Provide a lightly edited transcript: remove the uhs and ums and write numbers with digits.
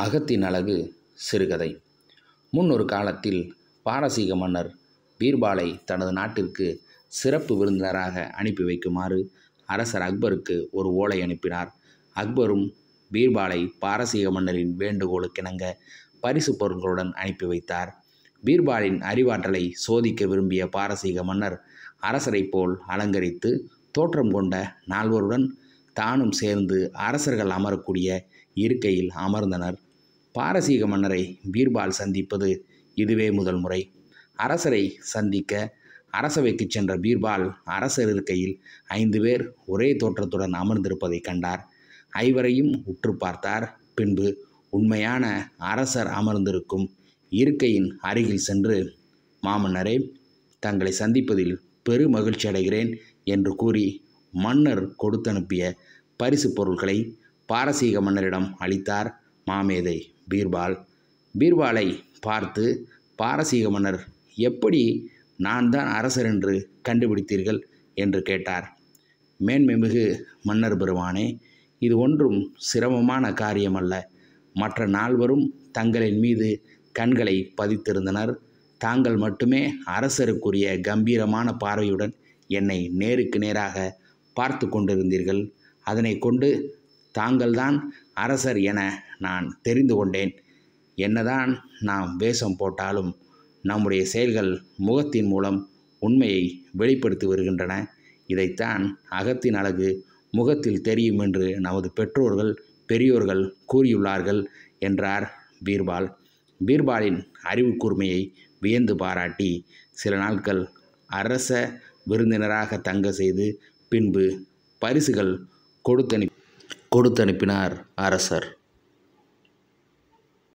அகத்தின் அழகு சிறுகதை. முன்னொரு காலத்தில் பாரசீக மன்னர் பீர்பாலை தனது நாட்டிற்கு சிறப்பு விருந்தினராக அனுப்பி வைக்குமாறு அரசர் அக்பருக்கு ஒரு ஓலை அனுப்பினார். அக்பரும் பீர்பாலை பாரசீக மன்னரின் வேண்டுகோளுக்கிணங்க பரிசு பொருட்களுடன் அனுப்பி வைத்தார். பீர்பாலின் அறிவாற்றலை சோதிக்க விரும்பிய பாரசீக மன்னர் அரசரை போல் அலங்கரித்து தோற்றம் கொண்ட நால்வருடன் தானும் சேர்ந்து அரசர்கள் அமரக்கூடிய இருக்கையில் அமர்ந்தனர். பாரசீக மன்னரை பீர்பால் சந்திப்பது இதுவே முதல் முறை. அரசரை சந்திக்க அரசவைக்கு சென்ற பீர்பால் அரசர் இருக்கையில் 5 பேர் ஒரே தோற்றத்துடன் அமர்ந்திருப்பதை கண்டார். ஐவரையும் உற்று பார்த்தார். பின்பு உண்மையான அரசர் அமர்ந்திருக்கும் இருக்கையின் அருகில் சென்று, மாமன்னரே, தங்களை சந்திப்பதில் பெரு மகிழ்ச்சி அடைகிறேன் என்று கூறி மன்னர் கொடுத்தனுப்பிய பரிசு பொருட்களை பாரசீக மன்னரிடம் அளித்தார் மாமேதை பீர்பால். பீர்பாலை பார்த்து பாரசீக மன்னர், எப்படி நான் தான் அரசர் என்று கண்டுபிடித்தீர்கள் என்று கேட்டார். மேன்மைமிகு மன்னர் பெருமானே, இது ஒன்றும் சிரமமான காரியமல்ல. மற்ற நால்வரும் தங்களின் மீது கண்களை பதித்திருந்தனர். தாங்கள் மட்டுமே அரசருக்குரிய கம்பீரமான பார்வையுடன் என்னை நேருக்கு நேராக பார்த்து கொண்டிருந்தீர்கள். அதனை கொண்டு தாங்கள்தான் அரசர் என நான் தெரிந்து கொண்டேன். என்னதான் நாம் வேஷம் போட்டாலும் நம்முடைய செயல்கள் முகத்தின் மூலம் உண்மையை வெளிப்படுத்தி வருகின்றன. இதைத்தான் அகத்தின் அழகு முகத்தில் தெரியும் என்று நமது பெற்றோர்கள் பெரியோர்கள் கூறியுள்ளார்கள் என்றார் பீர்பால். பீர்பாலின் அறிவு கூர்மையை வியந்து பாராட்டி சில நாட்கள் அரச விருந்தினராக தங்க செய்து பின்பு பரிசுகள் கொடுத்தனுப்பினார் அரசர்.